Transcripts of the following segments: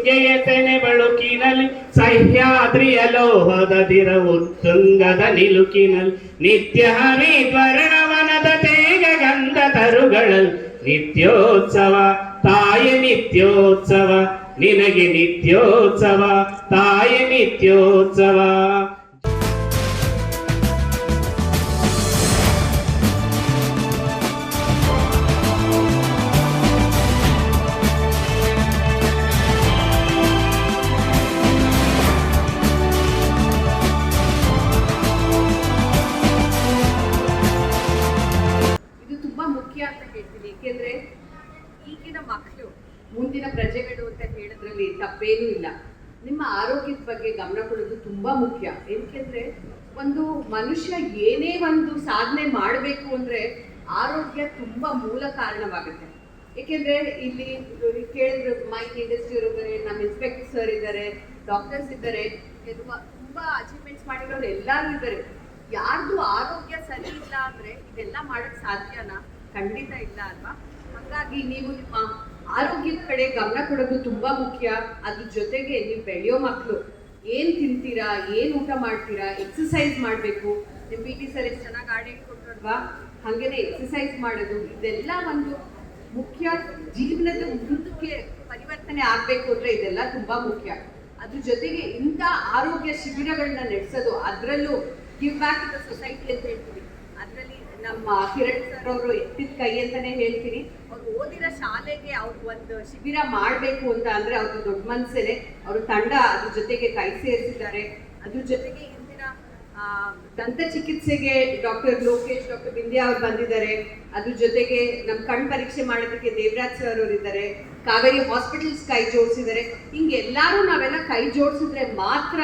ಗಂಗೆಯ ತೆನೆ ಬಳುಕಿನಲ್ಲಿ ಸಹ್ಯಾದ್ರಿಯ ಲೋಹದ ದಿರವು ತುಂಗದ ನಿಲುಕಿನಲ್ಲಿ ನಿತ್ಯ ಹರಿದ್ವರ್ಣವನದ ತೇಗ ಗಂಧ ತರುಗಳಲ್ಲಿ ನಿತ್ಯೋತ್ಸವ ತಾಯಿ ನಿತ್ಯೋತ್ಸವ ನಿನಗೆ ನಿತ್ಯೋತ್ಸವ ತಾಯಿ ನಿತ್ಯೋತ್ಸವ. ಏಕೆಂದ್ರೆ ಈಗಿನ ಮಕ್ಕಳು ಮುಂದಿನ ಪ್ರಜೆಗಳು ಅಂತ ಹೇಳೋದ್ರಲ್ಲಿ ತಪ್ಪೇನೂ ಇಲ್ಲ. ನಿಮ್ಮ ಆರೋಗ್ಯದ ಬಗ್ಗೆ ಗಮನ ಕೊಡೋದು ತುಂಬಾ ಮುಖ್ಯ. ಏಕೆಂದ್ರೆ ಒಂದು ಮನುಷ್ಯ ಏನೇ ಒಂದು ಸಾಧನೆ ಮಾಡಬೇಕು ಅಂದ್ರೆ ಆರೋಗ್ಯ ತುಂಬಾ ಮೂಲ ಕಾರಣವಾಗುತ್ತೆ. ಏಕೆಂದ್ರೆ ಇಲ್ಲಿ ಕೇಳಿದ್ರು ಮೈನ್ ಇಂಡಸ್ಟ್ರಿ ಇದ್ದಾರೆ, ನಮ್ಮ ಇನ್ಸ್ಪೆಕ್ಟರ್ ಸರ್ ಇದ್ದಾರೆ, ಡಾಕ್ಟರ್ಸ್ ಇದ್ದಾರೆ, ತುಂಬಾ ಅಚೀವ್ಮೆಂಟ್ಸ್ ಮಾಡಿರೋರು ಎಲ್ಲರೂ ಇದ್ದಾರೆ. ಯಾರ್ದು ಆರೋಗ್ಯ ಸರಿ ಇಲ್ಲ ಅಂದ್ರೆ ಇದೆಲ್ಲ ಮಾಡಕ್ ಸಾಧ್ಯನಾ? ಖಂಡಿತ ಇಲ್ಲ ಅಲ್ವಾ? ಹಾಗಾಗಿ ನೀವು ನಿಮ್ಮ ಆರೋಗ್ಯದ ಕಡೆ ಗಮನ ಕೊಡೋದು ತುಂಬಾ ಮುಖ್ಯ. ಅದ್ರ ಜೊತೆಗೆ ನೀವು ಬೆಳೆಯೋ ಮಕ್ಕಳು ಏನ್ ತಿಂತೀರಾ, ಏನ್ ಊಟ ಮಾಡ್ತೀರಾ, ಎಕ್ಸಸೈಸ್ ಮಾಡಬೇಕು. ನಿಮ್ಮ PT ಸರ್ ಎಷ್ಟು ಚೆನ್ನಾಗಿ ಗಾಡಿ ಕೊಟ್ಟರಲ್ವಾ, ಹಾಗೇನೆ ಎಕ್ಸಸೈಸ್ ಮಾಡೋದು ಇದೆಲ್ಲ ಒಂದು ಮುಖ್ಯ. ಜೀವನದ ಮುಂದಕ್ಕೆ ಪರಿವರ್ತನೆ ಆಗ್ಬೇಕು ಅಂದ್ರೆ ಇದೆಲ್ಲ ತುಂಬಾ ಮುಖ್ಯ. ಅದ್ರ ಜೊತೆಗೆ ಇಂಥ ಆರೋಗ್ಯ ಶಿಬಿರಗಳನ್ನ ನಡೆಸೋದು, ಅದರಲ್ಲೂ give back to the society ಅಂತ ಹೇಳ್ತೀವಿ. ಅದರಲ್ಲಿ ನಮ್ಮ ಕಿರಣ್ ಸರ್ ಅವರು ಎತ್ತಿದ ಕೈ ಅಂತಾನೆ ಹೇಳ್ತೀನಿ. ಅವ್ರು ಓದಿರೋ ಶಾಲೆಗೆ ಅವ್ರು ಒಂದು ಶಿಬಿರ ಮಾಡಬೇಕು ಅಂತ ಅಂದ್ರೆ ಅವ್ರದ್ದು ದೊಡ್ಡ ಮನಸ್ಸೇನೆ. ಅವ್ರ ತಂಡ ಅದ್ರ ಜೊತೆಗೆ ಕೈ ಸೇರಿಸಿದ್ದಾರೆ. ಅದ್ರ ಜೊತೆಗೆ ಇಂದಿನ ದಂತ ಚಿಕಿತ್ಸೆಗೆ ಡಾಕ್ಟರ್ ಲೋಕೇಶ್, ಡಾಕ್ಟರ್ ಬಿಂದ್ಯಾ ಅವ್ರು ಬಂದಿದ್ದಾರೆ. ಅದ್ರ ಜೊತೆಗೆ ನಮ್ಮ ಕಣ್ ಪರೀಕ್ಷೆ ಮಾಡೋದಕ್ಕೆ ದೇವರಾಜ್ ಸರ್ ಅವರು ಇದ್ದಾರೆ. ಕಾವೇರಿ ಹಾಸ್ಪಿಟಲ್ಸ್ ಕೈ ಜೋಡಿಸಿದ್ದಾರೆ. ಹಿಂಗೆಲ್ಲಾರು ನಾವೆಲ್ಲ ಕೈ ಜೋಡಿಸಿದ್ರೆ ಮಾತ್ರ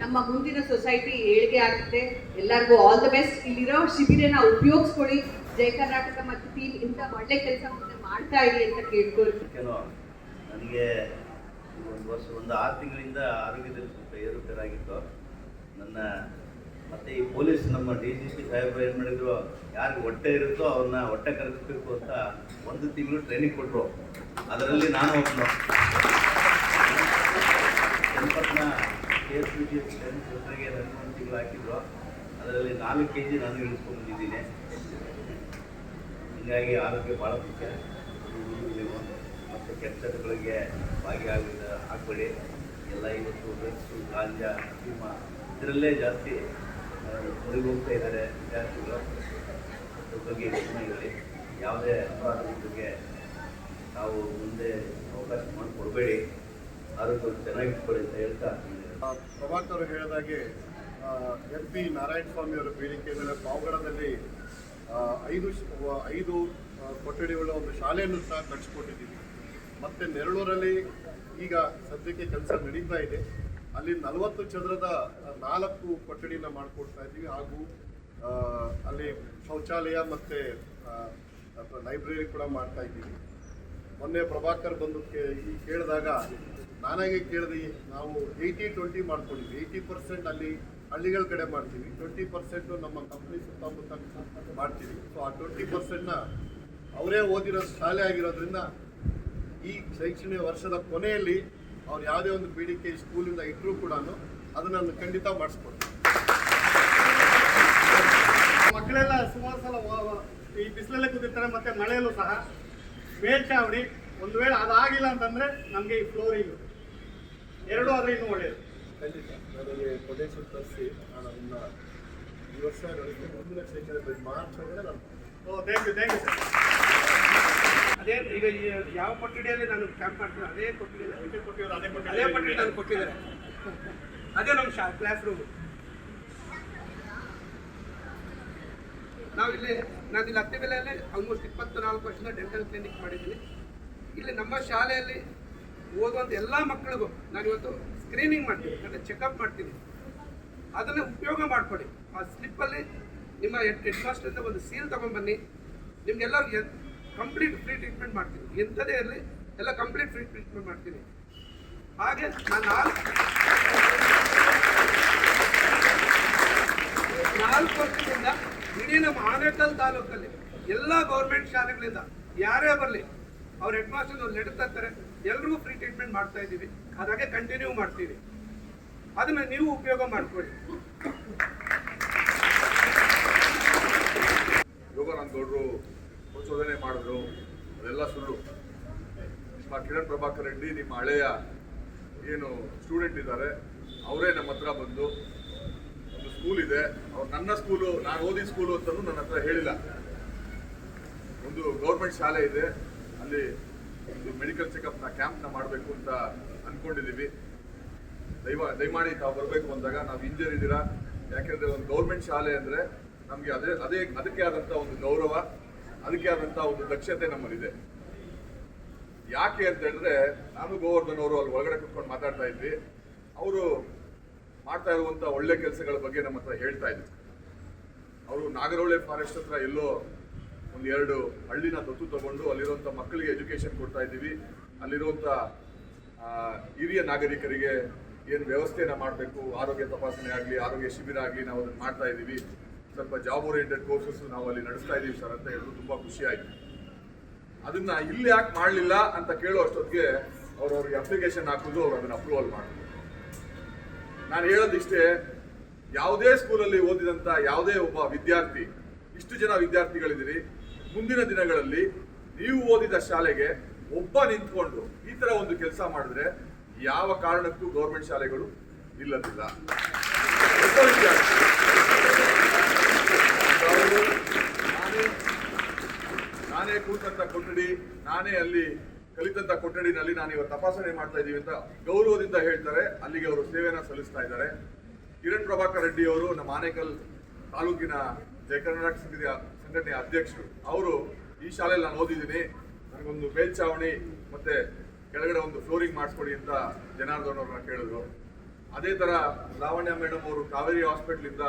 ನಮ್ಮ ಮುಂದಿನ ಸೊಸೈಟಿ ಏಳಿಗೆ ಆಗುತ್ತೆ. ಎಲ್ಲರಿಗೂ ಆಲ್ ದ ಬೆಸ್ಟ್. ಇಲ್ಲಿರೋ ಶಿಬಿರನ ಉಪಯೋಗಿಸ್ಕೊಳ್ಳಿ. ಜಯ ಕರ್ನಾಟಕ ಮತ್ತು ಟೀಮ್ ಇಂಥ ಒಳ್ಳೆ ಕೆಲಸ ಮುಂದೆ ಮಾಡ್ತಾ ಇರಿ ಅಂತ ಕೇಳ್ಕೊಳ್ತೀನಿ. ನನಗೆ ಒಂದು 6 ತಿಂಗಳಿಂದ ಆರೋಗ್ಯದಲ್ಲಿ ಸ್ವಲ್ಪ ಏರುಪೇರಾಗಿತ್ತು. ನನ್ನ ಮತ್ತೆ ಈ ಪೊಲೀಸ್ ನಮ್ಮ DGP ಸಾಹೇಬರು ಏನು ಮಾಡಿದ್ರು, ಯಾರಿಗೆ ಹೊಟ್ಟೆ ಇರುತ್ತೋ ಅವ್ರನ್ನ ಹೊಟ್ಟೆ ಕರಗಿಸ್ಬೇಕು ಅಂತ 1 ತಿಂಗಳು ಟ್ರೈನಿಂಗ್ ಕೊಟ್ಟರು. ಅದರಲ್ಲಿ ನಾನು ಒಬ್ಬನು ಚನ್ನಪಟ್ಟಣ KSPTF ಜೊತೆಗೆ ನನಗೆ 1 ತಿಂಗಳು ಹಾಕಿದ್ರು. ಅದರಲ್ಲಿ 4 kg ನಾನು ಇಳಿಸ್ಕೊಂಡು ಬಂದಿದ್ದೀನಿ. ಹೀಗಾಗಿ ಆರೋಗ್ಯ ಭಾಳ ಮುಖ್ಯ. ನೀವು ಮತ್ತು ಕೆಲಸಗಳಿಗೆ ಹಾಕ್ಬೇಡಿ. ಎಲ್ಲ ಇವತ್ತು ಡ್ರಗ್ಸು, ಗಾಂಜಾ, ಅಫೀಮ ಇದರಲ್ಲೇ ಜಾಸ್ತಿ ಹೊರಗೆ ಹೋಗ್ತಾ ಇದ್ದಾರೆ ವಿದ್ಯಾರ್ಥಿಗಳು. ಅದ್ರ ಬಗ್ಗೆ ಗಮನ ಇರಲಿ. ಯಾವುದೇ ಅಪರಾಧದ ಬಗ್ಗೆ ನಾವು ಮುಂದೆ ಅವಕಾಶ ಮಾಡಿಕೊಡ್ಬೇಡಿ. ಆರೋಗ್ಯ ಚೆನ್ನಾಗಿಟ್ಕೊಳ್ಳಿ ಅಂತ ಹೇಳ್ತಾ ಪ್ರಭಾಕರ್ ಹೇಳಿದಾಗೆ MP ನಾರಾಯಣ ಸ್ವಾಮಿ ಅವರ ಬೇಡಿಕೆ ಮೇಲೆ ಪಾವಗಡದಲ್ಲಿ 5 ಕೊಠಡಿಗಳ ಒಂದು ಶಾಲೆಯನ್ನು ಸಹ ಕಟ್ಟಿಸ್ಕೊಟ್ಟಿದ್ದೀವಿ. ಮತ್ತು ನೆರಳೂರಲ್ಲಿ ಈಗ ಸದ್ಯಕ್ಕೆ ಕೆಲಸ ನಡೀತಾ ಇದೆ. ಅಲ್ಲಿ 40 ಚದರದ 4 ಕೊಠಡಿನ ಮಾಡಿಕೊಡ್ತಾ ಇದ್ದೀವಿ. ಹಾಗೂ ಅಲ್ಲಿ ಶೌಚಾಲಯ ಮತ್ತು ಲೈಬ್ರರಿ ಕೂಡ ಮಾಡ್ತಾ ಇದ್ದೀವಿ. ಮೊನ್ನೆ ಪ್ರಭಾಕರ್ ಬಂದು ಕೇಳಿದಾಗ ನಾನಾಗೆ ಕೇಳಿದೆ, ನಾವು 80-20 ಮಾಡ್ಕೊಂಡಿದ್ವಿ. 80% ಅಲ್ಲಿ ಹಳ್ಳಿಗಳ ಕಡೆ ಮಾಡ್ತೀವಿ, 20% ನಮ್ಮ ಕಂಪ್ನಿ ಸುತ್ತಮುತ್ತ ಮಾಡ್ತೀವಿ. ಸೊ ಆ 20%ನ ಅವರೇ ಓದಿರೋ ಶಾಲೆ ಆಗಿರೋದ್ರಿಂದ ಈ ಶೈಕ್ಷಣಿಕ ವರ್ಷದ ಕೊನೆಯಲ್ಲಿ ಅವ್ರು ಯಾವುದೇ ಒಂದು ಬೇಡಿಕೆ ಸ್ಕೂಲಿಂದ ಇಟ್ಟರೂ ಕೂಡ ಅದನ್ನು ಖಂಡಿತ ಮಾಡಿಸ್ಕೊಡ್ತೀವಿ. ಮಕ್ಕಳೆಲ್ಲ ಸುಮಾರು ಸಲ ಈ ಬಿಸಿಲಲ್ಲೇ ಕೂತಿರ್ತಾರೆ, ಮತ್ತು ಮಳೆಯಲ್ಲೂ ಸಹ ಮೇಲ್ಚಾವಡಿ. ಒಂದು ವೇಳೆ ಅದಾಗಿಲ್ಲ ಅಂತಂದರೆ ನಮಗೆ ಈ ಫ್ಲೋರಿಂಗ್ 2 ಆದರೆ ಇನ್ನೂ ಒಳ್ಳೆಯದು. ಖಂಡಿತ ನನಗೆ ಕೊಟೇಶನ್ ತರಿಸಿ ನಾನು ಅದನ್ನು ಈ ವರ್ಷ ನಡೆಸಿ ಮುಂದಿನ ಶೈಕ್ಷಣಿಕ ಮಾರ್ಚ್ ಒಳಗಡೆ ನಾನು ಥ್ಯಾಂಕ್ ಯು ಸರ್. ಅದೇ ಈಗ ಯಾವ ಕೊಠಡಿಯಲ್ಲಿ ನಾನು ಕ್ಯಾಂಪ್ ಮಾಡ್ತೀನಿ ಅದೇ ಕೊಠಡಿಯಲ್ಲಿ ಅದೇ ಕೊಠಡಿ ನಾನು ಕೊಟ್ಟಿದ್ದಾರೆ. ಅದೇ ನಮ್ಮ ಕ್ಲಾಸ್ ರೂಮ್. ನಾವು ನಾನು ಇಲ್ಲಿ ಹತ್ತಿಬೆಲೆಯಲ್ಲೇ ಆಲ್ಮೋಸ್ಟ್ 24 ವರ್ಷದ ಡೆಂಟಲ್ ಕ್ಲಿನಿಕ್ ಮಾಡಿದ್ದೀನಿ. ಇಲ್ಲಿ ನಮ್ಮ ಶಾಲೆಯಲ್ಲಿ ಓದುವಂಥ ಎಲ್ಲ ಮಕ್ಕಳಿಗೂ ನಾನು ಇವತ್ತು ಸ್ಕ್ರೀನಿಂಗ್ ಮಾಡ್ತೀನಿ, ಅಂದರೆ ಚೆಕಪ್ ಮಾಡ್ತೀನಿ. ಅದನ್ನು ಉಪಯೋಗ ಮಾಡಿಕೊಡಿ. ಆ ಸ್ಲಿಪ್ಪಲ್ಲಿ ನಿಮ್ಮ ಹೆಡ್ ಮಾಸ್ಟರಿಂದ ಒಂದು ಸೀಲ್ ತೊಗೊಂಡ್ಬನ್ನಿ. ನಿಮಗೆಲ್ಲ ಕಂಪ್ಲೀಟ್ ಫ್ರೀ ಟ್ರೀಟ್ಮೆಂಟ್ ಮಾಡ್ತೀನಿ. ಎಂಥದೇ ಇರಲಿ ಎಲ್ಲ ಕಂಪ್ಲೀಟ್ ಫ್ರೀ ಟ್ರೀಟ್ಮೆಂಟ್ ಮಾಡ್ತೀನಿ. ಹಾಗೆ ನಾನು 4 ವರ್ಷದಿಂದ ಇಡೀ ನಮ್ಮ ಆನೇಕಲ್ ತಾಲೂಕಲ್ಲಿ ಎಲ್ಲ ಗೌರ್ಮೆಂಟ್ ಶಾಲೆಗಳಿಂದ ಯಾರೇ ಬರಲಿ ಅವ್ರ ಹೆಡ್ ಮಾಸ್ಟರ್ ಲೆಟರ್ ತರ್ತಾರೆ, ಎಲ್ರಿಗೂ ಫ್ರೀ ಟ್ರೀಟ್ಮೆಂಟ್ ಮಾಡ್ತಾ ಇದ್ದೀವಿ. ಅದಾಗೆ ಕಂಟಿನ್ಯೂ ಮಾಡ್ತೀವಿ. ಅದನ್ನ ನೀವು ಉಪಯೋಗ ಮಾಡ್ಕೊಳ್ಳಿ. ಯೋಗಾನಂದಗೌಡರು ಸಂಶೋಧನೆ ಮಾಡಿದ್ರು, ಅದೆಲ್ಲ ಸುಳ್ಳು. ನಿಮ್ಮ ಕಿರಣ್ ಪ್ರಭಾಕರ್ ರೆಡ್ಡಿ, ನಿಮ್ಮ ಹಳೆಯ ಏನು ಸ್ಟೂಡೆಂಟ್ ಇದ್ದಾರೆ, ಅವರೇ ನಮ್ಮ ಹತ್ರ ಬಂದು ಒಂದು ಸ್ಕೂಲ್ ಇದೆ, ಅವ್ರು ನನ್ನ ಸ್ಕೂಲು, ನಾನು ಓದಿದ ಸ್ಕೂಲು ಅಂತಲೂ ನನ್ನ ಹತ್ರ ಹೇಳಿಲ್ಲ. ಒಂದು ಗೌರ್ಮೆಂಟ್ ಶಾಲೆ ಇದೆ, ಅಲ್ಲಿ ಒಂದು ಮೆಡಿಕಲ್ ಚೆಕಪ್ನ ಕ್ಯಾಂಪ್ನ ಮಾಡಬೇಕು ಅಂತ ಅಂದ್ಕೊಂಡಿದ್ದೀವಿ. ದಯಮಾಡಿ ತಾವು ಬರಬೇಕು ಬಂದಾಗ. ನಾವು ಹಿಂಜರಿದ್ದೀರಾ, ಯಾಕೆಂದರೆ ಒಂದು ಗೌರ್ಮೆಂಟ್ ಶಾಲೆ ಅಂದರೆ ನಮಗೆ ಅದಕ್ಕೆ ಆದಂಥ ಒಂದು ಗೌರವ, ಅದಕ್ಕೆ ಆದಂಥ ಒಂದು ದಕ್ಷತೆ ನಮ್ಮಲ್ಲಿದೆ. ಯಾಕೆ ಅಂತ ಹೇಳಿದ್ರೆ, ನಾನು ಗೋವರ್ಧನ್ ಅವರು ಅಲ್ಲಿ ಒಳಗಡೆ ಕುತ್ಕೊಂಡು ಮಾತಾಡ್ತಾ ಇದ್ವಿ. ಅವರು ಮಾಡ್ತಾ ಇರುವಂಥ ಒಳ್ಳೆ ಕೆಲಸಗಳ ಬಗ್ಗೆ ನಮ್ಮ ಹತ್ರ ಹೇಳ್ತಾ ಇದ್ರು. ಅವರು ನಾಗರಹೊಳೆ ಫಾರೆಸ್ಟ್ ಹತ್ರ ಎಲ್ಲೋ ಒಂದು 2 ಹಳ್ಳಿನ ದತ್ತು ತಗೊಂಡು ಅಲ್ಲಿರುವಂಥ ಮಕ್ಕಳಿಗೆ ಎಜುಕೇಶನ್ ಕೊಡ್ತಾ ಇದ್ದೀವಿ. ಅಲ್ಲಿರುವಂಥ ಹಿರಿಯ ನಾಗರಿಕರಿಗೆ ಏನು ವ್ಯವಸ್ಥೆಯನ್ನು ಮಾಡಬೇಕು, ಆರೋಗ್ಯ ತಪಾಸಣೆ ಆಗಲಿ, ಆರೋಗ್ಯ ಶಿಬಿರ ಆಗಲಿ, ನಾವು ಅದನ್ನು ಮಾಡ್ತಾ ಇದ್ದೀವಿ. ಸ್ವಲ್ಪ ಜಾಬ್ ಓರಿಯೆಂಟೆಡ್ ಕೋರ್ಸಸ್ ನಾವು ಅಲ್ಲಿ ನಡೆಸ್ತಾ ಇದ್ದೀವಿ ಸರ್ ಅಂತ ಹೇಳಿದ್ರು. ತುಂಬ ಖುಷಿ ಆಯಿತು. ಅದನ್ನ ಇಲ್ಲಿ ಯಾಕೆ ಮಾಡಲಿಲ್ಲ ಅಂತ ಕೇಳೋ ಅಷ್ಟೊತ್ತಿಗೆ ಅವ್ರಿಗೆ ಅಪ್ಲಿಕೇಶನ್ ಹಾಕಿದ್ರು, ಅವ್ರು ಅದನ್ನು ಅಪ್ರೂವಲ್ ಮಾಡಿದ್ರು. ನಾನು ಹೇಳೋದಿಷ್ಟೇ, ಯಾವುದೇ ಸ್ಕೂಲಲ್ಲಿ ಓದಿದಂಥ ಯಾವುದೇ ಒಬ್ಬ ವಿದ್ಯಾರ್ಥಿ, ಇಷ್ಟು ಜನ ವಿದ್ಯಾರ್ಥಿಗಳಿದ್ದೀರಿ, ಮುಂದಿನ ದಿನಗಳಲ್ಲಿ ನೀವು ಓದಿದ ಶಾಲೆಗೆ ಒಬ್ಬ ನಿಂತ್ಕೊಂಡು ಈ ಥರ ಒಂದು ಕೆಲಸ ಮಾಡಿದ್ರೆ ಯಾವ ಕಾರಣಕ್ಕೂ ಗೌರ್ಮೆಂಟ್ ಶಾಲೆಗಳು ನಿಲ್ಲದಿಲ್ಲ. ಒಬ್ಬ ವಿದ್ಯಾರ್ಥಿ ನಾನೇ ಕೂತಂತ ಕೊಠಡಿ, ನಾನೇ ಅಲ್ಲಿ ಕಲಿತಂತ ಕೊಠಡಿನಲ್ಲಿ ನಾನು ಇವತ್ತು ತಪಾಸಣೆ ಮಾಡ್ತಾ ಇದ್ದೀವಿ ಅಂತ ಗೌರವದಿಂದ ಹೇಳ್ತಾರೆ. ಅಲ್ಲಿಗೆ ಅವರು ಸೇವೆಯನ್ನು ಸಲ್ಲಿಸ್ತಾ ಇದ್ದಾರೆ. ಕಿರಣ್ ಪ್ರಭಾಕರ್ ರೆಡ್ಡಿ ಅವರು ನಮ್ಮ ಆನೇಕಲ್ ತಾಲೂಕಿನ ಜಯ ಕರ್ನಾಟಕ ಸಂಘಟನೆಯ ಅಧ್ಯಕ್ಷರು. ಅವರು ಈ ಶಾಲೆಯಲ್ಲಿ ನಾನು ಓದಿದ್ದೀನಿ, ನನಗೊಂದು ಮೇಲ್ಛಾವಣಿ ಮತ್ತೆ ಕೆಳಗಡೆ ಒಂದು ಫ್ಲೋರಿಂಗ್ ಮಾಡಿಸ್ಕೊಡಿ ಅಂತ ಜನಾರ್ದನ್ ಅವ್ರನ್ನ ಕೇಳಿದ್ರು. ಅದೇ ಥರ ಲಾವಣ್ಯ ಮೇಡಮ್ ಅವರು ಕಾವೇರಿ ಹಾಸ್ಪಿಟ್ಲಿಂದ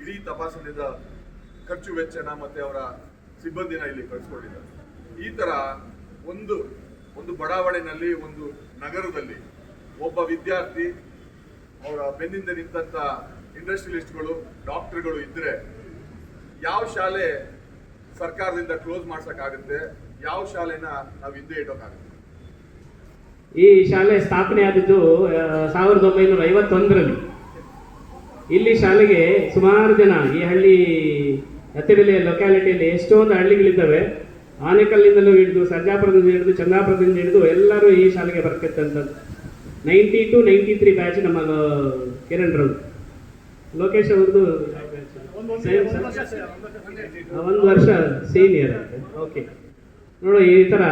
ಇಡೀ ತಪಾಸಣೆಯಿಂದ ಖರ್ಚು ವೆಚ್ಚನ ಮತ್ತೆ ಅವರ ಸಿಬ್ಬಂದಿನ ಇಲ್ಲಿ ಕಳಿಸ್ಕೊಂಡಿದ್ದಾರೆ. ಈ ಥರ ಒಂದು ಬಡಾವಣೆಯಲ್ಲಿ, ಒಂದು ನಗರದಲ್ಲಿ ಒಬ್ಬ ವಿದ್ಯಾರ್ಥಿ, ಅವರ ಬೆನ್ನಿಂದ ನಿಂತ ಇಂಡಸ್ಟ್ರಿಯಲಿಸ್ಟ್ಗಳು, ಡಾಕ್ಟರ್ಗಳು ಇದ್ದರೆ ಯಾವ ಶಾಲೆ ಸರ್ಕಾರದಿಂದ ಕ್ಲೋಸ್ ಮಾಡ್ಸೋಕ್ಕಾಗುತ್ತೆ? ಯಾವ ಶಾಲೆನ ನಾವು ಹಿಂದೆ ಇಡೋಕ್ಕಾಗುತ್ತೆ? ಈ ಶಾಲೆ ಸ್ಥಾಪನೆ ಆದದ್ದು 1951ರಲ್ಲಿ. ಇಲ್ಲಿ ಶಾಲೆಗೆ ಸುಮಾರು ಜನ, ಈ ಹಳ್ಳಿ ಅತ್ತಿಬೆಲೆಯ ಲೊಕ್ಯಾಲಿಟಿಯಲ್ಲಿ ಎಷ್ಟೊಂದು ಹಳ್ಳಿಗಳಿದ್ದಾವೆ, ಆನೇಕಲ್ಲಿಂದಲೂ ಹಿಡಿದು, ಸರ್ಜಾಪುರದಿಂದ ಹಿಡಿದು, ಚಂದಾಪುರದಿಂದ ಹಿಡಿದು ಎಲ್ಲರೂ ಈ ಶಾಲೆಗೆ ಬರ್ತಿತ್ತಂಥದ್ದು. 92, 93 ಬ್ಯಾಚ್ ನಮ್ಮ ಕಿರಣ್ ರವರು. ಲೋಕೇಶ್ ಅವ್ರದ್ದು 1 ವರ್ಷ ಸೀನಿಯರ್ ಅಂತೆ. ಓಕೆ, ನೋಡು ಈ ಥರ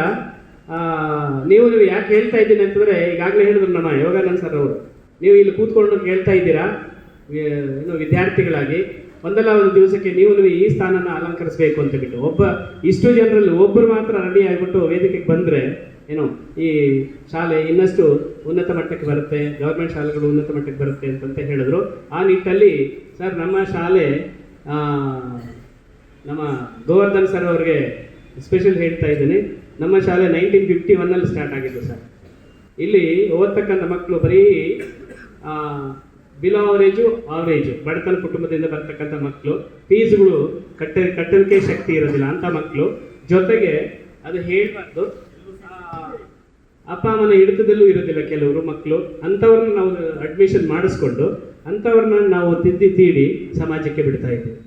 ನೀವು ಯಾಕೆ ಹೇಳ್ತಾ ಇದ್ದೀನಿ ಅಂತಂದರೆ, ಈಗಾಗಲೇ ಹೇಳಿದ್ರು ನಮ್ಮ ಯೋಗಾನಂದ್ ಸರ್ ಅವರು, ನೀವು ಇಲ್ಲಿ ಕೂತ್ಕೊಂಡು ಕೇಳ್ತಾ ಇದ್ದೀರಾ ಏನು ವಿದ್ಯಾರ್ಥಿಗಳಾಗಿ, ಒಂದಲ್ಲ ಒಂದು ದಿವಸಕ್ಕೆ ನೀವು ಈ ಸ್ಥಾನನ ಅಲಂಕರಿಸಬೇಕು ಅಂತ ಬಿಟ್ಟು ಇಷ್ಟು ಜನರಲ್ಲಿ ಒಬ್ಬರು ಮಾತ್ರ ರೆಡಿ ಆಗಿಬಿಟ್ಟು ವೇದಿಕೆಗೆ ಬಂದರೆ ಏನು ಈ ಶಾಲೆ ಇನ್ನಷ್ಟು ಉನ್ನತ ಮಟ್ಟಕ್ಕೆ ಬರುತ್ತೆ, ಗೌರ್ಮೆಂಟ್ ಶಾಲೆಗಳು ಉನ್ನತ ಮಟ್ಟಕ್ಕೆ ಬರುತ್ತೆ ಅಂತಂತ ಹೇಳಿದ್ರು. ಆ ನಿಟ್ಟಲ್ಲಿ ಸರ್ ನಮ್ಮ ಶಾಲೆ ನಮ್ಮ ಗೋವರ್ಧನ್ ಸರ್ ಅವ್ರಿಗೆ ಸ್ಪೆಷಲ್ ಹೇಳ್ತಾ ಇದ್ದೀನಿ. ನಮ್ಮ ಶಾಲೆ 1951ನಲ್ಲಿ ಸ್ಟಾರ್ಟ್ ಆಗಿದ್ದು ಸರ್. ಇಲ್ಲಿ ಓದ್ತಕ್ಕಂಥ ಮಕ್ಕಳು ಬರೀ ಬಿಲೋ ಆವರೇಜು ಬಡತನ ಕುಟುಂಬದಿಂದ ಬರ್ತಕ್ಕಂಥ ಮಕ್ಕಳು, ಫೀಸ್ಗಳು ಕಟ್ಟಲಿಕ್ಕೆ ಶಕ್ತಿ ಇರೋದಿಲ್ಲ ಅಂಥ ಮಕ್ಕಳು, ಜೊತೆಗೆ ಅದು ಹೇಳಬಾರ್ದು ಅಪ್ಪ ಅಮ್ಮನ ಹಿಡಿತದಲ್ಲೂ ಇರೋದಿಲ್ಲ ಕೆಲವರು ಮಕ್ಕಳು, ಅಂಥವ್ರನ್ನ ನಾವು ಅಡ್ಮಿಷನ್ ಮಾಡಿಸ್ಕೊಂಡು ಅಂಥವ್ರನ್ನ ನಾವು ತಿದ್ದಿ ತೀಡಿ ಸಮಾಜಕ್ಕೆ ಬಿಡ್ತಾ ಇದ್ದೀವಿ.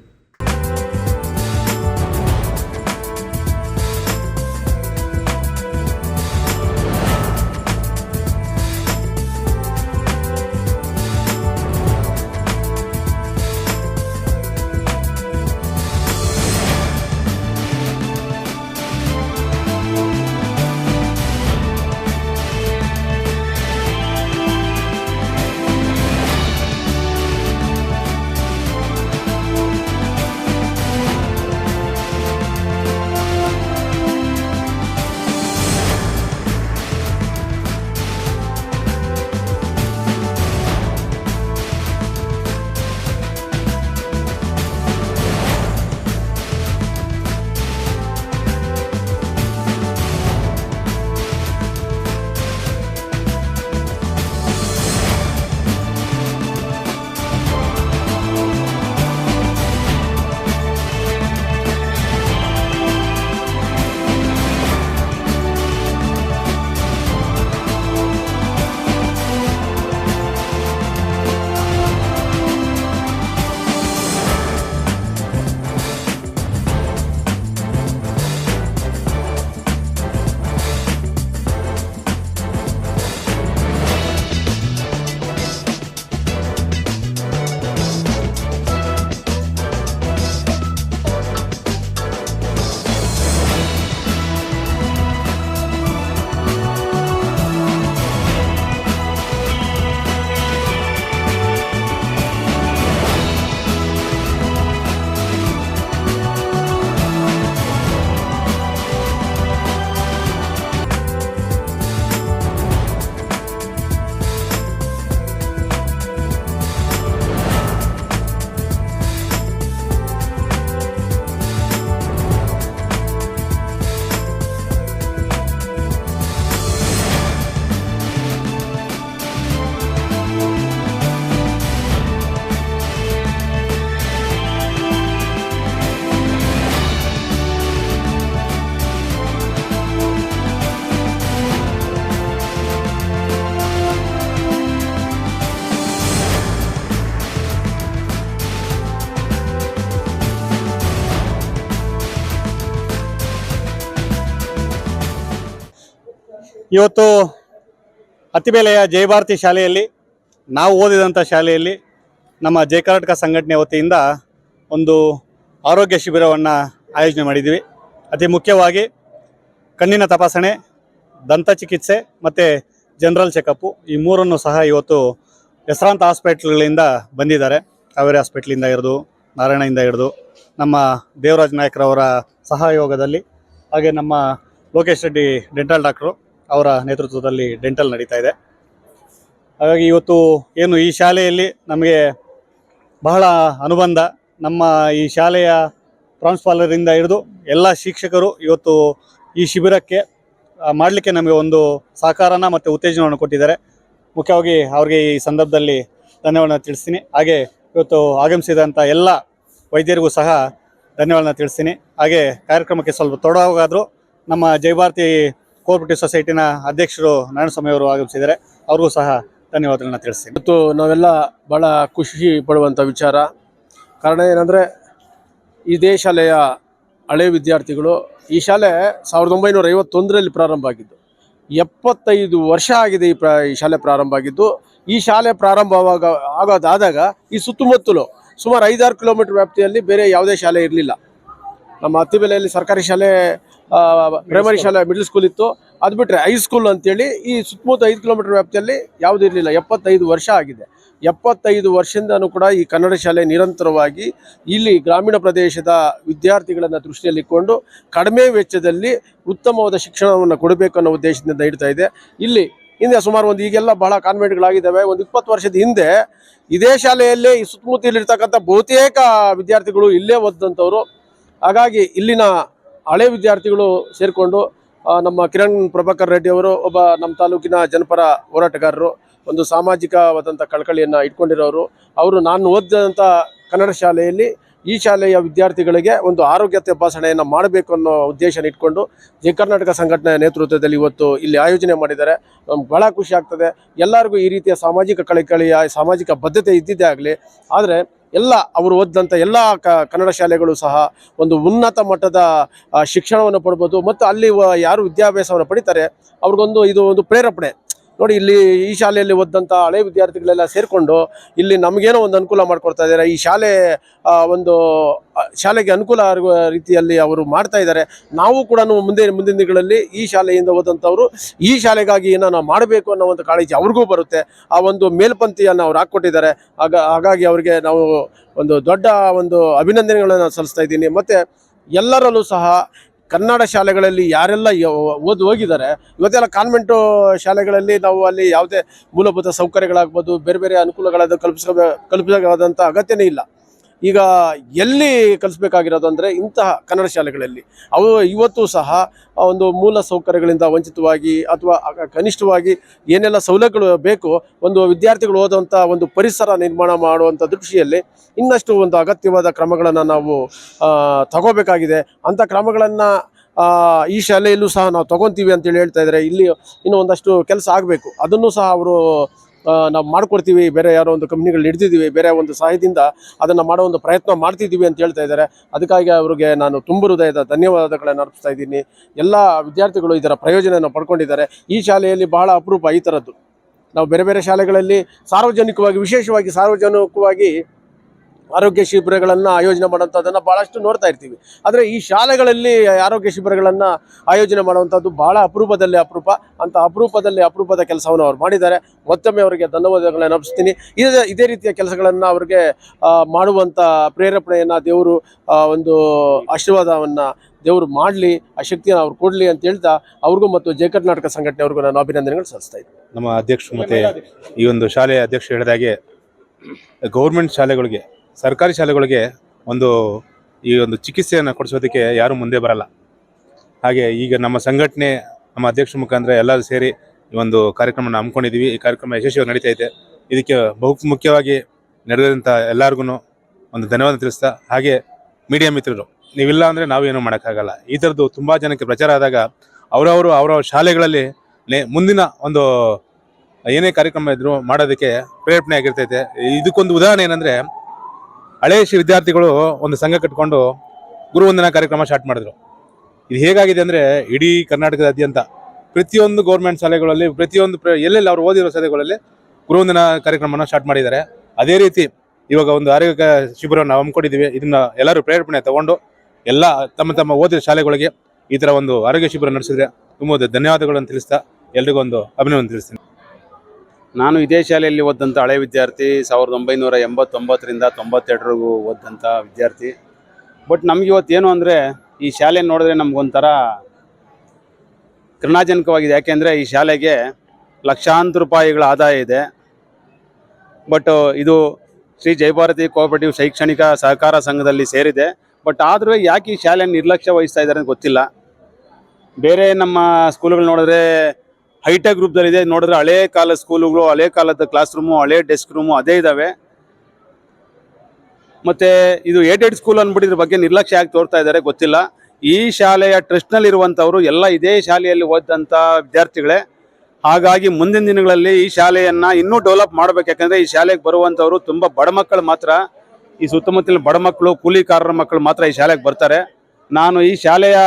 ಇವತ್ತು ಅತ್ತಿಬೇಲೆಯ ಜಯಭಾರತಿ ಶಾಲೆಯಲ್ಲಿ ನಾವು ಓದಿದಂಥ ಶಾಲೆಯಲ್ಲಿ ನಮ್ಮ ಜಯ ಕರ್ನಾಟಕ ಸಂಘಟನೆ ವತಿಯಿಂದ ಒಂದು ಆರೋಗ್ಯ ಶಿಬಿರವನ್ನು ಆಯೋಜನೆ ಮಾಡಿದ್ವಿ. ಅತಿ ಮುಖ್ಯವಾಗಿ ಕಣ್ಣಿನ ತಪಾಸಣೆ, ದಂತ ಚಿಕಿತ್ಸೆ ಮತ್ತು ಜನರಲ್ ಚೆಕಪ್ಪು ಈ ಮೂರನ್ನು ಸಹ ಇವತ್ತು ಹೆಸರಾಂತ ಹಾಸ್ಪಿಟ್ಲ್ಗಳಿಂದ ಬಂದಿದ್ದಾರೆ. ಕಾವೇರಿ ಹಾಸ್ಪಿಟ್ಲಿಂದ ಹಿಡಿದು, ನಾರಾಯಣದಿಂದ ಹಿಡಿದು, ನಮ್ಮ ದೇವರಾಜ್ ನಾಯ್ಕರವರ ಸಹಯೋಗದಲ್ಲಿ, ಹಾಗೆ ನಮ್ಮ ಲೋಕೇಶ್ ರೆಡ್ಡಿ ಡೆಂಟಲ್ ಡಾಕ್ಟ್ರು ಅವರ ನೇತೃತ್ವದಲ್ಲಿ ಡೆಂಟಲ್ ನಡೀತಾ ಇದೆ. ಹಾಗಾಗಿ ಇವತ್ತು ಏನು ಈ ಶಾಲೆಯಲ್ಲಿ ನಮಗೆ ಬಹಳ ಅನುಬಂಧ, ನಮ್ಮ ಈ ಶಾಲೆಯ ಪ್ರಾಂಶುಪಾಲರಿಂದ ಹಿಡಿದು ಎಲ್ಲ ಶಿಕ್ಷಕರು ಇವತ್ತು ಈ ಶಿಬಿರಕ್ಕೆ ಮಾಡಲಿಕ್ಕೆ ನಮಗೆ ಒಂದು ಸಹಕಾರನ ಮತ್ತು ಉತ್ತೇಜನವನ್ನು ಕೊಟ್ಟಿದ್ದಾರೆ. ಮುಖ್ಯವಾಗಿ ಅವ್ರಿಗೆ ಈ ಸಂದರ್ಭದಲ್ಲಿ ಧನ್ಯವಾದ ತಿಳಿಸ್ತೀನಿ. ಹಾಗೆ ಇವತ್ತು ಆಗಮಿಸಿದಂಥ ಎಲ್ಲ ವೈದ್ಯರಿಗೂ ಸಹ ಧನ್ಯವಾದ ತಿಳಿಸ್ತೀನಿ. ಹಾಗೆ ಕಾರ್ಯಕ್ರಮಕ್ಕೆ ಸ್ವಲ್ಪ ತೊಡಗಾದರೂ ನಮ್ಮ ಜಯಭಾರತಿ ಕೋಆಪರೇಟಿವ್ ಸೊಸೈಟಿನ ಅಧ್ಯಕ್ಷರು ನಾರಾಯಣಸ್ವಾಮಿ ಅವರು ಆಗಮಿಸಿದ್ದಾರೆ, ಅವ್ರಿಗೂ ಸಹ ಧನ್ಯವಾದಗಳನ್ನ ತಿಳಿಸ್ತೀನಿ. ಇವತ್ತು ನಾವೆಲ್ಲ ಭಾಳ ಖುಷಿ ಪಡುವಂಥ ವಿಚಾರ. ಕಾರಣ ಏನಂದರೆ ಇದೇ ಶಾಲೆಯ ಹಳೆ ವಿದ್ಯಾರ್ಥಿಗಳು. ಈ ಶಾಲೆ 1951ರಲ್ಲಿ ಪ್ರಾರಂಭ ಆಗಿದ್ದು, 75 ವರ್ಷ ಆಗಿದೆ ಈ ಶಾಲೆ ಪ್ರಾರಂಭ ಆಗಿದ್ದು. ಈ ಶಾಲೆ ಆಗೋದಾದಾಗ ಈ ಸುತ್ತಮುತ್ತಲು ಸುಮಾರು 5-6 ಕಿಲೋಮೀಟರ್ ವ್ಯಾಪ್ತಿಯಲ್ಲಿ ಬೇರೆ ಯಾವುದೇ ಶಾಲೆ ಇರಲಿಲ್ಲ. ನಮ್ಮ ಅತ್ತಿಬೇಲೆಯಲ್ಲಿ ಸರ್ಕಾರಿ ಶಾಲೆ, ಪ್ರೈಮರಿ ಶಾಲೆ, ಮಿಡ್ಲ್ ಸ್ಕೂಲ್ ಇತ್ತು. ಅದು ಬಿಟ್ಟರೆ ಹೈಸ್ಕೂಲ್ ಅಂತೇಳಿ ಈ ಸುತ್ತಮುತ್ತ 5 ಕಿಲೋಮೀಟರ್ ವ್ಯಾಪ್ತಿಯಲ್ಲಿ ಯಾವುದೂ ಇರಲಿಲ್ಲ. 75 ವರ್ಷ ಆಗಿದೆ. 75 ವರ್ಷದಿಂದನೂ ಕೂಡ ಈ ಕನ್ನಡ ಶಾಲೆ ನಿರಂತರವಾಗಿ ಇಲ್ಲಿ ಗ್ರಾಮೀಣ ಪ್ರದೇಶದ ವಿದ್ಯಾರ್ಥಿಗಳನ್ನು ದೃಷ್ಟಿಯಲ್ಲಿಟ್ಕೊಂಡು ಕಡಿಮೆ ವೆಚ್ಚದಲ್ಲಿ ಉತ್ತಮವಾದ ಶಿಕ್ಷಣವನ್ನು ಕೊಡಬೇಕು ಅನ್ನೋ ಉದ್ದೇಶದಿಂದ ಇಡ್ತಾ ಇದೆ. ಇಲ್ಲಿ ಹಿಂದೆ ಸುಮಾರು ಈಗೆಲ್ಲ ಬಹಳ ಕಾನ್ವೆಂಟ್ಗಳಾಗಿದ್ದಾವೆ. 20 ವರ್ಷದ ಹಿಂದೆ ಇದೇ ಶಾಲೆಯಲ್ಲೇ ಈ ಸುತ್ತಮುತ್ತಲಿರ್ತಕ್ಕಂಥ ಬಹುತೇಕ ವಿದ್ಯಾರ್ಥಿಗಳು ಇಲ್ಲೇ ಓದಿದಂಥವ್ರು. ಹಾಗಾಗಿ ಇಲ್ಲಿನ ಹಳೆ ವಿದ್ಯಾರ್ಥಿಗಳು ಸೇರಿಕೊಂಡು ನಮ್ಮ ಕಿರಣ್ ಪ್ರಭಾಕರ್ ರೆಡ್ಡಿ ಅವರು ಒಬ್ಬ ನಮ್ಮ ತಾಲೂಕಿನ ಜನಪರ ಹೋರಾಟಗಾರರು, ಒಂದು ಸಾಮಾಜಿಕವಾದಂಥ ಕಳಕಳಿಯನ್ನು ಇಟ್ಕೊಂಡಿರೋರು. ಅವರು ನಾನು ಓದಿದಂಥ ಕನ್ನಡ ಶಾಲೆಯಲ್ಲಿ ಈ ಶಾಲೆಯ ವಿದ್ಯಾರ್ಥಿಗಳಿಗೆ ಒಂದು ಆರೋಗ್ಯ ತಪಾಸಣೆಯನ್ನು ಮಾಡಬೇಕು ಅನ್ನೋ ಉದ್ದೇಶನ ಇಟ್ಕೊಂಡು ಜಯ ಕರ್ನಾಟಕ ಸಂಘಟನೆಯ ನೇತೃತ್ವದಲ್ಲಿ ಇವತ್ತು ಇಲ್ಲಿ ಆಯೋಜನೆ ಮಾಡಿದ್ದಾರೆ. ನಮ್ಗೆ ಭಾಳ ಖುಷಿ ಆಗ್ತದೆ. ಎಲ್ಲರಿಗೂ ಈ ರೀತಿಯ ಸಾಮಾಜಿಕ ಕಳಕಳಿಯ ಸಾಮಾಜಿಕ ಬದ್ಧತೆ ಇದ್ದಿದ್ದೇ ಆಗಲಿ. ಆದರೆ ಎಲ್ಲ ಅವರು ಓದಿದಂಥ ಎಲ್ಲ ಕನ್ನಡ ಶಾಲೆಗಳು ಸಹ ಒಂದು ಉನ್ನತ ಮಟ್ಟದ ಶಿಕ್ಷಣವನ್ನು ಪಡ್ಬೋದು. ಮತ್ತು ಅಲ್ಲಿ ಯಾರು ವಿದ್ಯಾಭ್ಯಾಸವನ್ನು ಪಡಿತಾರೆ ಅವ್ರಿಗೊಂದು ಇದು ಒಂದು ಪ್ರೇರೇಪಣೆ. ನೋಡಿ, ಇಲ್ಲಿ ಈ ಶಾಲೆಯಲ್ಲಿ ಓದಿದಂಥ ಹಳೆ ವಿದ್ಯಾರ್ಥಿಗಳೆಲ್ಲ ಸೇರಿಕೊಂಡು ಇಲ್ಲಿ ನಮಗೇನೋ ಒಂದು ಅನುಕೂಲ ಮಾಡಿಕೊಡ್ತಾ ಇದ್ದಾರೆ. ಈ ಶಾಲೆಗೆ ಅನುಕೂಲ ಆಗುವ ರೀತಿಯಲ್ಲಿ ಅವರು ಮಾಡ್ತಾ ಇದ್ದಾರೆ. ನಾವು ಕೂಡ ಮುಂದಿನ ದಿನಗಳಲ್ಲಿ ಈ ಶಾಲೆಯಿಂದ ಓದಂಥವ್ರು ಈ ಶಾಲೆಗಾಗಿ ಏನೋ ನಾವು ಮಾಡಬೇಕು ಅನ್ನೋ ಒಂದು ಕಾಳಜಿ ಅವ್ರಿಗೂ ಬರುತ್ತೆ. ಆ ಒಂದು ಮೇಲ್ಪಂಕ್ತಿಯನ್ನು ಅವ್ರು ಹಾಕ್ಕೊಟ್ಟಿದ್ದಾರೆ. ಹಾಗಾಗಿ ಅವರಿಗೆ ನಾವು ಒಂದು ದೊಡ್ಡ ಒಂದು ಅಭಿನಂದನೆಗಳನ್ನು ಸಲ್ಲಿಸ್ತಾ ಇದ್ದೀನಿ. ಮತ್ತು ಎಲ್ಲರಲ್ಲೂ ಸಹ ಕನ್ನಡ ಶಾಲೆಗಳಲ್ಲಿ ಯಾರೆಲ್ಲ ಹೋಗಿದ್ದಾರೆ, ಇವತ್ತೆಲ್ಲ ಕಾನ್ವೆಂಟು ಶಾಲೆಗಳಲ್ಲಿ ನಾವು ಅಲ್ಲಿ ಯಾವುದೇ ಮೂಲಭೂತ ಸೌಕರ್ಯಗಳಾಗ್ಬೋದು, ಬೇರೆ ಬೇರೆ ಅನುಕೂಲಗಳಾದ ಕಲ್ಪಿಸಬೇಕಾದಂಥ ಅಗತ್ಯನೇ ಇಲ್ಲ. ಈಗ ಎಲ್ಲಿ ಕಲಿಸ್ಬೇಕಾಗಿರೋದು ಅಂದರೆ ಇಂತಹ ಕನ್ನಡ ಶಾಲೆಗಳಲ್ಲಿ ಅವು ಇವತ್ತು ಸಹ ಒಂದು ಮೂಲ ಸೌಕರ್ಯಗಳಿಂದ ವಂಚಿತವಾಗಿ ಅಥವಾ ಕನಿಷ್ಠವಾಗಿ ಏನೆಲ್ಲ ಸೌಲಭ್ಯಗಳು ಬೇಕು, ಒಂದು ವಿದ್ಯಾರ್ಥಿಗಳು ಓದುವಂಥ ಒಂದು ಪರಿಸರ ನಿರ್ಮಾಣ ಮಾಡುವಂಥ ದೃಷ್ಟಿಯಲ್ಲಿ ಇನ್ನಷ್ಟು ಒಂದು ಅಗತ್ಯವಾದ ಕ್ರಮಗಳನ್ನು ನಾವು ತಗೋಬೇಕಾಗಿದೆ. ಅಂಥ ಕ್ರಮಗಳನ್ನು ಈ ಶಾಲೆಯಲ್ಲೂ ಸಹ ನಾವು ತಗೊತೀವಿ ಅಂತೇಳಿ ಹೇಳ್ತಾ ಇದ್ದಾರೆ. ಇಲ್ಲಿ ಇನ್ನೂ ಒಂದಷ್ಟು ಕೆಲಸ ಆಗಬೇಕು. ಅದನ್ನು ಸಹ ಅವರು ನಾವು ಮಾಡಿಕೊಡ್ತೀವಿ, ಬೇರೆ ಯಾರೋ ಒಂದು ಕಂಪ್ನಿಗಳು ಹಿಡ್ದಿದ್ದೀವಿ, ಬೇರೆ ಒಂದು ಸಹಾಯದಿಂದ ಅದನ್ನು ಮಾಡೋ ಒಂದು ಪ್ರಯತ್ನ ಮಾಡ್ತಿದ್ದೀವಿ ಅಂತ ಹೇಳ್ತಾ ಇದ್ದಾರೆ. ಅದಕ್ಕಾಗಿ ಅವರಿಗೆ ನಾನು ತುಂಬ ಹೃದಯದ ಧನ್ಯವಾದಗಳನ್ನು ಅರ್ಪಿಸ್ತಾ ಇದ್ದೀನಿ. ಎಲ್ಲ ವಿದ್ಯಾರ್ಥಿಗಳು ಇದರ ಪ್ರಯೋಜನವನ್ನು ಪಡ್ಕೊಂಡಿದ್ದಾರೆ. ಈ ಶಾಲೆಯಲ್ಲಿ ಬಹಳ ಅಪರೂಪ ಈ ಥರದ್ದು. ನಾವು ಬೇರೆ ಬೇರೆ ಶಾಲೆಗಳಲ್ಲಿ ವಿಶೇಷವಾಗಿ ಸಾರ್ವಜನಿಕವಾಗಿ ಆರೋಗ್ಯ ಶಿಬಿರಗಳನ್ನು ಆಯೋಜನೆ ಮಾಡುವಂಥದ್ದನ್ನು ಭಾಳಷ್ಟು ನೋಡ್ತಾ ಇರ್ತೀವಿ. ಆದರೆ ಈ ಶಾಲೆಗಳಲ್ಲಿ ಆರೋಗ್ಯ ಶಿಬಿರಗಳನ್ನು ಆಯೋಜನೆ ಮಾಡುವಂಥದ್ದು ಭಾಳ ಅಪರೂಪದಲ್ಲಿ ಅಪರೂಪ. ಅಂಥ ಅಪರೂಪದ ಕೆಲಸವನ್ನು ಅವ್ರು ಮಾಡಿದ್ದಾರೆ. ಮತ್ತೊಮ್ಮೆ ಅವರಿಗೆ ಧನ್ಯವಾದಗಳನ್ನು ಅರ್ಪಿಸ್ತೀನಿ. ಇದೇ ರೀತಿಯ ಕೆಲಸಗಳನ್ನು ಅವ್ರಿಗೆ ಮಾಡುವಂಥ ಪ್ರೇರೇಪಣೆಯನ್ನು ದೇವರು, ಒಂದು ಆಶೀರ್ವಾದವನ್ನು ದೇವರು ಮಾಡಲಿ, ಆ ಶಕ್ತಿಯನ್ನು ಅವ್ರು ಕೊಡಲಿ ಅಂತ ಹೇಳ್ತಾ ಅವ್ರಿಗೂ ಮತ್ತು ಜಯ ಕರ್ನಾಟಕ ಸಂಘಟನೆಯವ್ರಿಗೂ ನಾನು ಅಭಿನಂದನೆಗಳು ಸಲ್ಲಿಸ್ತಾ ಇದ್ದೀನಿ. ನಮ್ಮ ಅಧ್ಯಕ್ಷರು ಮತ್ತು ಈ ಒಂದು ಶಾಲೆಯ ಅಧ್ಯಕ್ಷರು ಹೇಳಿದಾಗೆ ಗೌರ್ಮೆಂಟ್ ಶಾಲೆಗಳಿಗೆ, ಸರ್ಕಾರಿ ಶಾಲೆಗಳಿಗೆ ಈ ಒಂದು ಚಿಕಿತ್ಸೆಯನ್ನು ಕೊಡಿಸೋದಕ್ಕೆ ಯಾರೂ ಮುಂದೆ ಬರಲ್ಲ. ಹಾಗೆ ಈಗ ನಮ್ಮ ಸಂಘಟನೆ, ನಮ್ಮ ಅಧ್ಯಕ್ಷರ ಮುಖಾಂತರ ಎಲ್ಲರೂ ಸೇರಿ ಈ ಒಂದು ಕಾರ್ಯಕ್ರಮನ ಹಮ್ಮಿಕೊಂಡಿದ್ದೀವಿ. ಈ ಕಾರ್ಯಕ್ರಮ ಯಶಸ್ವಿಯಾಗಿ ನಡೀತಾ ಇದೆ. ಇದಕ್ಕೆ ಬಹು ಮುಖ್ಯವಾಗಿ ನಡೆದಂಥ ಎಲ್ಲರಿಗೂ ಒಂದು ಧನ್ಯವಾದ ತಿಳಿಸ್ತಾ, ಹಾಗೆ ಮೀಡಿಯಾ ಮಿತ್ರರು, ನೀವಿಲ್ಲ ಅಂದರೆ ನಾವೇನೂ ಮಾಡೋಕ್ಕಾಗಲ್ಲ. ಈ ಥರದ್ದು ತುಂಬ ಜನಕ್ಕೆ ಪ್ರಚಾರ ಆದಾಗ ಅವರವರ ಶಾಲೆಗಳಲ್ಲಿ ಮುಂದಿನ ಒಂದು ಏನೇ ಕಾರ್ಯಕ್ರಮ ಇದ್ದರೂ ಮಾಡೋದಕ್ಕೆ ಪ್ರೇರೇಪಣೆ ಆಗಿರ್ತೈತೆ. ಇದಕ್ಕೊಂದು ಉದಾಹರಣೆ ಏನಂದರೆ, ಹಳೆಯ ವಿದ್ಯಾರ್ಥಿಗಳು ಒಂದು ಸಂಘ ಕಟ್ಕೊಂಡು ಗುರುವಂದನಾ ಕಾರ್ಯಕ್ರಮ ಸ್ಟಾರ್ಟ್ ಮಾಡಿದ್ರು. ಇದು ಹೇಗಾಗಿದೆ ಅಂದರೆ, ಇಡೀ ಕರ್ನಾಟಕದಾದ್ಯಂತ ಪ್ರತಿಯೊಂದು ಗೌರ್ಮೆಂಟ್ ಶಾಲೆಗಳಲ್ಲಿ ಪ್ರತಿಯೊಂದು ಎಲ್ಲೆಲ್ಲಿ ಅವ್ರು ಓದಿರೋ ಶಾಲೆಗಳಲ್ಲಿ ಗುರುವಂದನಾ ಕಾರ್ಯಕ್ರಮನ ಸ್ಟಾರ್ಟ್ ಮಾಡಿದ್ದಾರೆ. ಅದೇ ರೀತಿ ಇವಾಗ ಒಂದು ಆರೋಗ್ಯ ಶಿಬಿರವನ್ನು ಹಮ್ಮಿಕೊಂಡಿದ್ದೀವಿ. ಇದನ್ನ ಎಲ್ಲರೂ ಪ್ರೇರೇಪಣೆ ತಗೊಂಡು ಎಲ್ಲ ತಮ್ಮ ತಮ್ಮ ಓದಿದ ಶಾಲೆಗಳಿಗೆ ಈ ಥರ ಒಂದು ಆರೋಗ್ಯ ಶಿಬಿರ ನಡೆಸಿದ್ರೆ ತುಂಬ ಧನ್ಯವಾದಗಳನ್ನು ತಿಳಿಸ್ತಾ ಎಲ್ರಿಗೂ ಒಂದು ಅಭಿನಂದನೆ ತಿಳಿಸ್ತೀನಿ. ನಾನು ಇದೇ ಶಾಲೆಯಲ್ಲಿ ಓದಂಥ ಹಳೆ ವಿದ್ಯಾರ್ಥಿ, 1989ರಿಂದ 92ವರೆಗೂ ಓದಂಥ ವಿದ್ಯಾರ್ಥಿ. ಬಟ್ ನಮ್ಗೆ ಇವತ್ತು ಏನು ಅಂದರೆ ಈ ಶಾಲೆ ನೋಡಿದ್ರೆ ನಮಗೊಂಥರ ಕರುಣಾಜನಕವಾಗಿದೆ. ಯಾಕೆಂದರೆ ಈ ಶಾಲೆಗೆ ಲಕ್ಷಾಂತರ ರೂಪಾಯಿಗಳ ಆದಾಯ ಇದೆ. ಬಟ್ ಇದು ಶ್ರೀ ಜಯಭಾರತಿ ಕೋಆಪರೇಟಿವ್ ಶೈಕ್ಷಣಿಕ ಸಹಕಾರ ಸಂಘದಲ್ಲಿ ಸೇರಿದೆ. ಬಟ್ ಆದರೂ ಯಾಕೆ ಈ ಶಾಲೆಯನ್ನು ನಿರ್ಲಕ್ಷ್ಯ ವಹಿಸ್ತಾ ಇದ್ದಾರೆ ಅಂತ ಗೊತ್ತಿಲ್ಲ. ಬೇರೆ ನಮ್ಮ ಸ್ಕೂಲುಗಳು ನೋಡಿದ್ರೆ ಹೈಟೆಕ್ ರೂಪದಲ್ಲಿದೆ, ನೋಡಿದ್ರೆ ಹಳೇ ಕಾಲದ ಸ್ಕೂಲುಗಳು, ಹಳೇ ಕಾಲದ ಕ್ಲಾಸ್ ರೂಮು, ಹಳೇ ಡೆಸ್ಕ್ ರೂಮು ಅದೇ ಇದ್ದಾವೆ. ಮತ್ತು ಇದು ಏಡೆಡ್ ಸ್ಕೂಲ್ ಅಂದ್ಬಿಟ್ಟು ಇದ್ರ ಬಗ್ಗೆ ನಿರ್ಲಕ್ಷ್ಯ ಯಾಕೆ ತೋರ್ತಾ ಇದ್ದಾರೆ ಗೊತ್ತಿಲ್ಲ. ಈ ಶಾಲೆಯ ಟ್ರಸ್ಟ್ನಲ್ಲಿರುವಂಥವರು ಎಲ್ಲ ಇದೇ ಶಾಲೆಯಲ್ಲಿ ಓದಿದಂಥ ವಿದ್ಯಾರ್ಥಿಗಳೇ. ಹಾಗಾಗಿ ಮುಂದಿನ ದಿನಗಳಲ್ಲಿ ಈ ಶಾಲೆಯನ್ನು ಇನ್ನೂ ಡೆವಲಪ್ ಮಾಡಬೇಕು. ಯಾಕಂದರೆ ಈ ಶಾಲೆಗೆ ಬರುವಂಥವರು ತುಂಬ ಬಡ ಮಕ್ಕಳು ಮಾತ್ರ, ಈ ಸುತ್ತಮುತ್ತಲಿನ ಬಡ ಮಕ್ಕಳು, ಕೂಲಿಕಾರರ ಮಕ್ಕಳು ಮಾತ್ರ ಈ ಶಾಲೆಗೆ ಬರ್ತಾರೆ. ನಾನು ಈ ಶಾಲೆಯ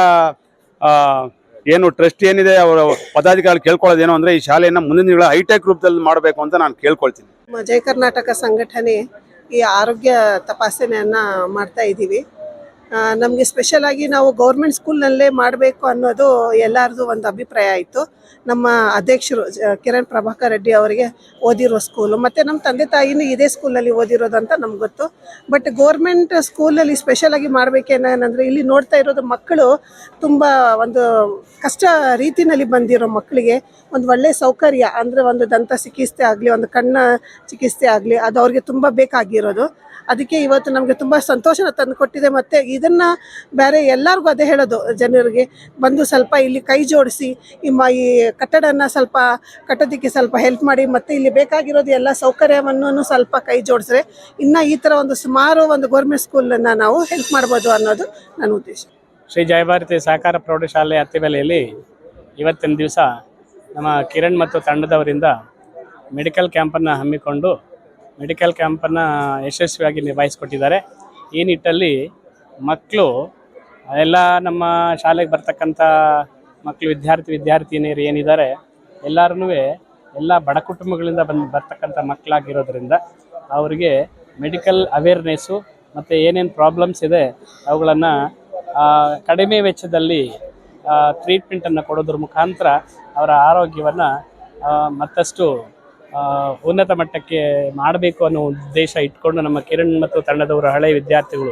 ಏನು ಟ್ರಸ್ಟ್ ಏನಿದೆ ಅವರ ಪದಾಧಿಕಾರಿಗಳು ಕೇಳ್ಕೊಳ್ಳೋದೇನು ಅಂದರೆ ಈ ಶಾಲೆಯನ್ನು ಮುಂದಿನ ದಿನಗಳ ಹೈಟೆಕ್ ರೂಪದಲ್ಲಿ ಮಾಡಬೇಕು ಅಂತ ನಾನು ಕೇಳ್ಕೊಳ್ತೀನಿ. ಜಯ ಕರ್ನಾಟಕ ಸಂಘಟನೆ ಈ ಆರೋಗ್ಯ ತಪಾಸಣೆಯನ್ನು ಮಾಡ್ತಾ ಇದ್ದೀವಿ. ನಮಗೆ ಸ್ಪೆಷಲ್ ಆಗಿ ನಾವು ಗೌರ್ಮೆಂಟ್ ಸ್ಕೂಲ್ನಲ್ಲೇ ಮಾಡಬೇಕು ಅನ್ನೋದು ಎಲ್ಲರದು ಒಂದು ಅಭಿಪ್ರಾಯ ಆಯಿತು. ನಮ್ಮ ಅಧ್ಯಕ್ಷರು ಕಿರಣ್ ಪ್ರಭಾಕರ್ ರೆಡ್ಡಿ ಅವರಿಗೆ ಓದಿರೋ ಸ್ಕೂಲು, ಮತ್ತು ನಮ್ಮ ತಂದೆ ತಾಯಿನೂ ಇದೇ ಸ್ಕೂಲಲ್ಲಿ ಓದಿರೋದಂತ ನಮ್ಗೆ ಗೊತ್ತು. ಬಟ್ ಗೌರ್ಮೆಂಟ್ ಸ್ಕೂಲಲ್ಲಿ ಸ್ಪೆಷಲಾಗಿ ಮಾಡಬೇಕೇನಂದರೆ ಇಲ್ಲಿ ನೋಡ್ತಾ ಇರೋದು ಮಕ್ಕಳು ತುಂಬ ಒಂದು ಕಷ್ಟ ರೀತಿಯಲ್ಲಿ ಬಂದಿರೋ ಮಕ್ಕಳಿಗೆ ಒಂದು ಒಳ್ಳೆಯ ಸೌಕರ್ಯ ಅಂದರೆ ಒಂದು ದಂತ ಚಿಕಿತ್ಸೆ ಆಗಲಿ, ಒಂದು ಕಣ್ಣ ಚಿಕಿತ್ಸೆ ಆಗಲಿ, ಅದು ಅವ್ರಿಗೆ ತುಂಬ ಬೇಕಾಗಿರೋದು. ಅದಕ್ಕೆ ಇವತ್ತು ನಮಗೆ ತುಂಬ ಸಂತೋಷನ ತಂದುಕೊಟ್ಟಿದೆ. ಮತ್ತು ಇದನ್ನು ಬೇರೆ ಎಲ್ಲರಿಗೂ ಅದೇ ಹೇಳೋದು, ಜನರಿಗೆ ಬಂದು ಸ್ವಲ್ಪ ಇಲ್ಲಿ ಕೈ ಜೋಡಿಸಿ ಈ ಕಟ್ಟಡನ ಸ್ವಲ್ಪ ಕಟ್ಟೋದಕ್ಕೆ ಸ್ವಲ್ಪ ಹೆಲ್ಪ್ ಮಾಡಿ, ಮತ್ತು ಇಲ್ಲಿ ಬೇಕಾಗಿರೋದು ಎಲ್ಲ ಸೌಕರ್ಯವನ್ನು ಸ್ವಲ್ಪ ಕೈ ಜೋಡಿಸ್ರೆ ಇನ್ನು ಈ ಥರ ಒಂದು ಸುಮಾರು ಒಂದು ಗೌರ್ಮೆಂಟ್ ಸ್ಕೂಲನ್ನು ನಾವು ಹೆಲ್ಪ್ ಮಾಡ್ಬೋದು ಅನ್ನೋದು ನನ್ನ ಉದ್ದೇಶ. ಶ್ರೀ ಜಯಭಾರತಿ ಸಹಕಾರ ಪ್ರೌಢಶಾಲೆ ಅತ್ತಿಬೆಲೆಯಲ್ಲಿ ಇವತ್ತಿನ ದಿವಸ ನಮ್ಮ ಕಿರಣ್ ಮತ್ತು ತಂಡದವರಿಂದ ಮೆಡಿಕಲ್ ಕ್ಯಾಂಪನ್ನು ಹಮ್ಮಿಕೊಂಡು ಮೆಡಿಕಲ್ ಕ್ಯಾಂಪನ್ನು ಯಶಸ್ವಿಯಾಗಿ ನಿಭಾಯಿಸಿಕೊಟ್ಟಿದ್ದಾರೆ. ಈ ನಿಟ್ಟಲ್ಲಿ ಮಕ್ಕಳು ಎಲ್ಲ ನಮ್ಮ ಶಾಲೆಗೆ ಬರ್ತಕ್ಕಂಥ ಮಕ್ಕಳು ವಿದ್ಯಾರ್ಥಿನಿಯರು ಏನಿದ್ದಾರೆ ಎಲ್ಲರೂ ಎಲ್ಲ ಬಡ ಕುಟುಂಬಗಳಿಂದ ಬರ್ತಕ್ಕಂಥ ಮಕ್ಕಳಾಗಿರೋದ್ರಿಂದ ಅವರಿಗೆ ಮೆಡಿಕಲ್ ಅವೇರ್ನೆಸ್ಸು ಮತ್ತು ಏನೇನು ಪ್ರಾಬ್ಲಮ್ಸ್ ಇದೆ ಅವುಗಳನ್ನು ಕಡಿಮೆ ವೆಚ್ಚದಲ್ಲಿ ಟ್ರೀಟ್ಮೆಂಟನ್ನು ಕೊಡೋದ್ರ ಮುಖಾಂತರ ಅವರ ಆರೋಗ್ಯವನ್ನು ಮತ್ತಷ್ಟು ಉನ್ನತ ಮಟ್ಟಕ್ಕೆ ಮಾಡಬೇಕು ಅನ್ನೋ ಉದ್ದೇಶ ಇಟ್ಕೊಂಡು ನಮ್ಮ ಕಿರಣ್ ಮತ್ತು ತಂಡದವರು ಹಳೆಯ ವಿದ್ಯಾರ್ಥಿಗಳು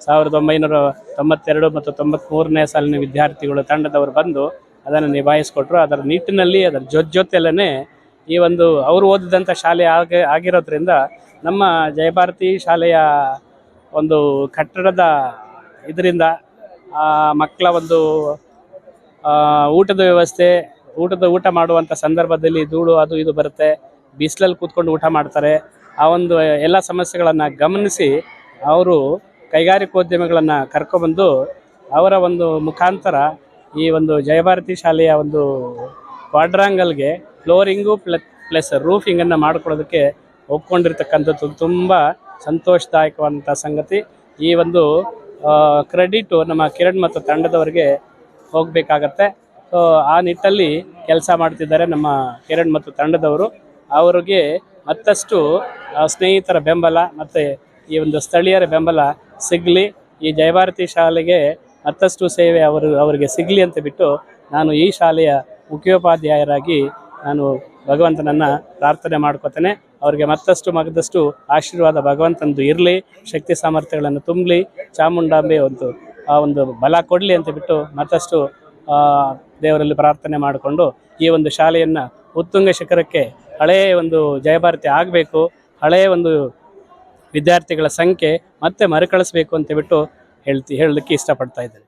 1992 ಮತ್ತು 93ನೇ ಸಾಲಿನ ವಿದ್ಯಾರ್ಥಿಗಳು ತಂಡದವರು ಬಂದು ಅದನ್ನು ನಿಭಾಯಿಸಿಕೊಟ್ರು. ಅದರ ನಿಟ್ಟಿನಲ್ಲಿ ಅದರ ಜೊತೆಯಲ್ಲೇ ಈ ಒಂದು ಅವರು ಓದಿದಂಥ ಶಾಲೆ ಆಗಿರೋದ್ರಿಂದ ನಮ್ಮ ಜಯಭಾರತಿ ಶಾಲೆಯ ಒಂದು ಕಟ್ಟಡದ ಇದರಿಂದ ಮಕ್ಕಳ ಒಂದು ಊಟದ ವ್ಯವಸ್ಥೆ, ಊಟ ಮಾಡುವಂಥ ಸಂದರ್ಭದಲ್ಲಿ ಧೂಳು ಅದು ಇದು ಬರುತ್ತೆ, ಬಿಸಿಲಲ್ಲಿ ಕೂತ್ಕೊಂಡು ಊಟ ಮಾಡ್ತಾರೆ. ಆ ಒಂದು ಎಲ್ಲ ಸಮಸ್ಯೆಗಳನ್ನು ಗಮನಿಸಿ ಅವರು ಕೈಗಾರಿಕೋದ್ಯಮಿಗಳನ್ನು ಕರ್ಕೊಬಂದು ಅವರ ಒಂದು ಮುಖಾಂತರ ಈ ಒಂದು ಜಯಭಾರತಿ ಶಾಲೆಯ ಒಂದು ಕ್ವಾಡ್ರಾಂಗಲ್ಗೆ ಫ್ಲೋರಿಂಗು ಪ್ಲಸ್ ರೂಫಿಂಗನ್ನು ಮಾಡಿಕೊಡೋದಕ್ಕೆ ಒಪ್ಕೊಂಡಿರ್ತಕ್ಕಂಥದ್ದು ತುಂಬ ಸಂತೋಷದಾಯಕವಾದಂಥ ಸಂಗತಿ. ಈ ಒಂದು ಕ್ರೆಡಿಟು ನಮ್ಮ ಕಿರಣ್ ಮತ್ತು ತಂಡದವರಿಗೆ ಹೋಗಬೇಕಾಗತ್ತೆ. ಸೊ ಆ ನಿಟ್ಟಲ್ಲಿ ಕೆಲಸ ಮಾಡ್ತಿದ್ದಾರೆ ನಮ್ಮ ಕಿರಣ್ ಮತ್ತು ತಂಡದವರು. ಅವರಿಗೆ ಮತ್ತಷ್ಟು ಸ್ನೇಹಿತರ ಬೆಂಬಲ ಮತ್ತು ಈ ಒಂದು ಸ್ಥಳೀಯರ ಬೆಂಬಲ ಸಿಗಲಿ, ಈ ಜಯಭಾರತಿ ಶಾಲೆಗೆ ಮತ್ತಷ್ಟು ಸೇವೆ ಅವರಿಗೆ ಸಿಗಲಿ ಅಂತ ಬಿಟ್ಟು ನಾನು ಈ ಶಾಲೆಯ ಮುಖ್ಯೋಪಾಧ್ಯಾಯರಾಗಿ ನಾನು ಭಗವಂತನನ್ನು ಪ್ರಾರ್ಥನೆ ಮಾಡ್ಕೋತೇನೆ. ಅವರಿಗೆ ಮತ್ತಷ್ಟು ಆಶೀರ್ವಾದ ಭಗವಂತಂದು ಇರಲಿ, ಶಕ್ತಿ ಸಾಮರ್ಥ್ಯಗಳನ್ನು ತುಂಬಲಿ, ಚಾಮುಂಡಾಂಬೆ ಒಂದು ಬಲ ಕೊಡಲಿ ಅಂತ ಬಿಟ್ಟು ಮತ್ತಷ್ಟು ದೇವರಲ್ಲಿ ಪ್ರಾರ್ಥನೆ ಮಾಡಿಕೊಂಡು ಈ ಒಂದು ಶಾಲೆಯನ್ನು ಉತ್ತುಂಗ ಶಿಖರಕ್ಕೆ ಹಳೆಯ ಒಂದು ಜಯಭಾರತಿ ಆಗಬೇಕು, ಹಳೆಯ ಒಂದು ವಿದ್ಯಾರ್ಥಿಗಳ ಸಂಖ್ಯೆ ಮತ್ತೆ ಮರುಕಳಿಸಬೇಕು ಅಂತ ಬಿಟ್ಟು ಹೇಳಲಿಕ್ಕೆ ಇಷ್ಟಪಡ್ತಾ ಇದ್ದೇನೆ.